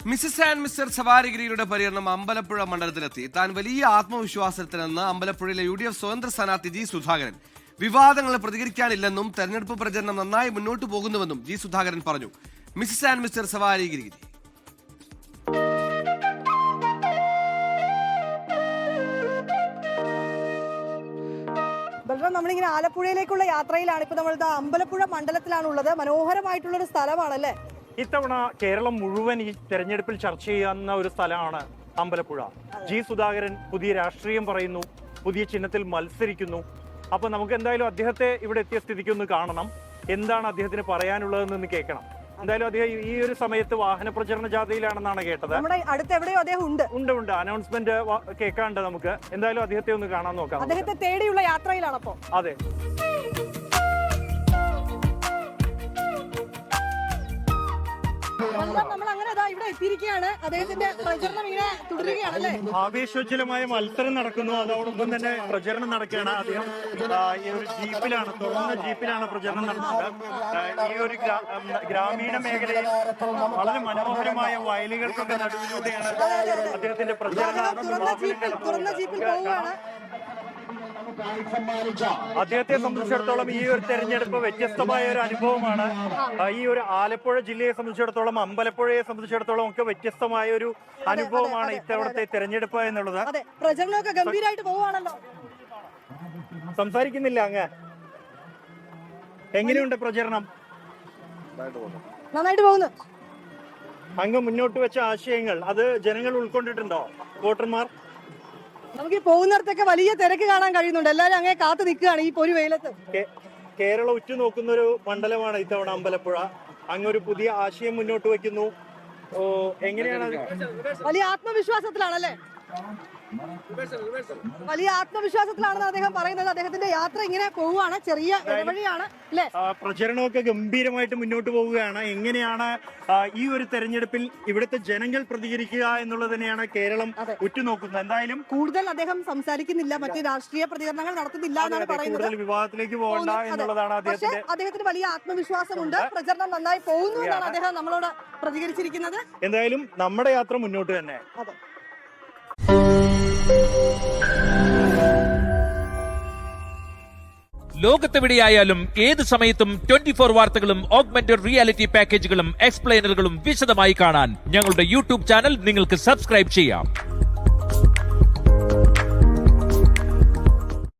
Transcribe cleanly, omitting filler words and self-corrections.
Mises and mister സവാരിഗിരിയുടെ പര്യടനം അമ്പലപ്പുഴ മണ്ഡലത്തിലെത്തി. താൻ വലിയ ആത്മവിശ്വാസത്തിലെന്ന് അമ്പലപ്പുഴയിലെ UDF സ്വതന്ത്ര സ്ഥാനാർത്ഥി ജി സുധാകരൻ. വിവാദങ്ങൾ പ്രതികരിക്കാനില്ലെന്നും തെരഞ്ഞെടുപ്പ് പ്രചരണം നന്നായി മുന്നോട്ടു പോകുന്നുവെന്നും ജി സുധാകരൻ പറഞ്ഞു. Mrs and Mr Savarigiri. നമ്മളിങ്ങനെ ആലപ്പുഴയിലേക്കുള്ള യാത്രയിലാണ്. ഇപ്പൊ നമ്മൾ അമ്പലപ്പുഴ മണ്ഡലത്തിലാണുള്ളത്. മനോഹരമായിട്ടുള്ള ഒരു സ്ഥലമാണല്ലേ. ഇത്തവണ കേരളം മുഴുവൻ ഈ തെരഞ്ഞെടുപ്പിൽ ചർച്ച ചെയ്യുന്ന ഒരു സ്ഥലമാണ് അമ്പലപ്പുഴ. ജി സുധാകരൻ പുതിയ രാഷ്ട്രീയം പറയുന്നു, പുതിയ ചിഹ്നത്തിൽ മത്സരിക്കുന്നു. അപ്പൊ നമുക്ക് എന്തായാലും അദ്ദേഹത്തെ ഇവിടെ എത്തിയ സ്ഥിതിക്ക് ഒന്ന് കാണണം, എന്താണ് അദ്ദേഹത്തിന് പറയാനുള്ളതെന്ന് കേൾക്കണം. എന്തായാലും അദ്ദേഹം ഈ ഒരു സമയത്ത് വാഹന പ്രചരണ ജാഥയിലാണെന്നാണ് കേട്ടത്. അടുത്ത് എവിടെയോ അദ്ദേഹം ഉണ്ട്. അനൗൺസ്മെന്റ് കേൾക്കാണ്ട് നമുക്ക് എന്തായാലും അദ്ദേഹത്തെ ഒന്ന് കാണാൻ നോക്കാം. അദ്ദേഹത്തെ തേടിയുള്ള യാത്രയിലാണ്. അപ്പോ അതെ, നമ്മൾ അങ്ങനെ ഇവിടെ എത്തിയിരിക്കുകയാണ്. അദ്ദേഹത്തിന്റെ പ്രചരണം ഇങ്ങനെ തുടരുകയാണല്ലേ. ആവേശോജ്വലമായ മത്സരം നടക്കുന്നു, അതോടൊപ്പം തന്നെ പ്രചരണം നടക്കുകയാണ്. അദ്ദേഹം ഈ ഒരു ജീപ്പിലാണ്, തുറന്ന ജീപ്പിലാണ് പ്രചരണം നടത്തുന്നത്. ഈ ഒരു ഗ്രാമീണ മേഖലയിൽ വളരെ മനോഹരമായ വയലുകൾക്കൊക്കെ നടുവിലൂടെയാണ് അദ്ദേഹത്തിന്റെ പ്രചരണം. തുറന്ന ജീപ്പിൽ പോവുകയാണ്. അദ്ദേഹത്തെ സംബന്ധിച്ചിടത്തോളം ഈ ഒരു തെരഞ്ഞെടുപ്പ് വ്യത്യസ്തമായ ഒരു അനുഭവമാണ്. ഈ ഒരു ആലപ്പുഴ ജില്ലയെ സംബന്ധിച്ചിടത്തോളം, അമ്പലപ്പുഴയെ സംബന്ധിച്ചിടത്തോളം ഒക്കെ വ്യത്യസ്തമായ ഒരു അനുഭവമാണ് ഇത്തവണത്തെ തെരഞ്ഞെടുപ്പ് എന്നുള്ളത്. പ്രചരണമൊക്കെ ഗംഭീരമായിട്ട് പോവുകയാണല്ലോ. സംസാരിക്കുന്നില്ല അങ്ങ്. എങ്ങനെയുണ്ട് പ്രചരണം? നന്നായിട്ട് പോകുന്നു. അങ്ങ് മുന്നോട്ട് വെച്ച ആശയങ്ങൾ അത് ജനങ്ങൾ ഉൾക്കൊണ്ടിട്ടുണ്ടോ? വോട്ടർമാർ? നമുക്ക് പോകുന്നിടത്തൊക്കെ വലിയ തിരക്ക് കാണാൻ കഴിയുന്നുണ്ട്. എല്ലാവരും അങ്ങനെ കാത്തു നിൽക്കുകയാണ് ഈ പൊരു വെയിലത്ത്. കേരളം ഉറ്റുനോക്കുന്ന ഒരു മണ്ഡലമാണ് ഇത്തവണ അമ്പലപ്പുഴ. അങ്ങൊരു പുതിയ ആശയം മുന്നോട്ട് വെക്കുന്നു. എങ്ങനെയാണ്? വലിയ ആത്മവിശ്വാസത്തിലാണല്ലേ. വലിയ ആത്മവിശ്വാസത്തിലാണെന്ന് അദ്ദേഹം പറയുന്നത്. അദ്ദേഹത്തിന്റെ യാത്ര ഇങ്ങനെ പോവുകയാണ്. ചെറിയ ഇടവഴിയാണ് അല്ലേ. പ്രചരണമൊക്കെ ഗംഭീരമായിട്ട് മുന്നോട്ട് പോവുകയാണ്. എങ്ങനെയാണ് ഈ ഒരു തെരഞ്ഞെടുപ്പിൽ ഇവിടുത്തെ ജനങ്ങൾ പ്രതികരിക്കുക എന്നുള്ളത് തന്നെയാണ് കേരളം ഉറ്റുനോക്കുന്നത്. എന്തായാലും കൂടുതൽ അദ്ദേഹം സംസാരിക്കുന്നില്ല, മറ്റു രാഷ്ട്രീയ പ്രതികരണങ്ങൾ നടത്തുന്നില്ല എന്നാണ് പറയുന്നത്. കൂടുതൽ വിവാദത്തിലേക്ക് പോകണ്ട എന്നുള്ളതാണ് അദ്ദേഹത്തിന് വലിയ ആത്മവിശ്വാസമുണ്ട്. പ്രചരണം നന്നായി പോകുന്നു എന്നാണ് അദ്ദേഹം നമ്മളോട് പ്രതികരിച്ചിരിക്കുന്നത്. എന്തായാലും നമ്മുടെ യാത്ര മുന്നോട്ട് തന്നെ. ലോകത്തെവിടെയായാലും ഏത് സമയത്തും 24 വാർത്തകളും ഓഗ്മെന്റഡ് റിയാലിറ്റി പാക്കേജുകളും എക്സ്പ്ലെയിനറുകളും വിശദമായി കാണാൻ ഞങ്ങളുടെ YouTube ചാനൽ നിങ്ങൾക്ക് സബ്സ്ക്രൈബ് ചെയ്യാം.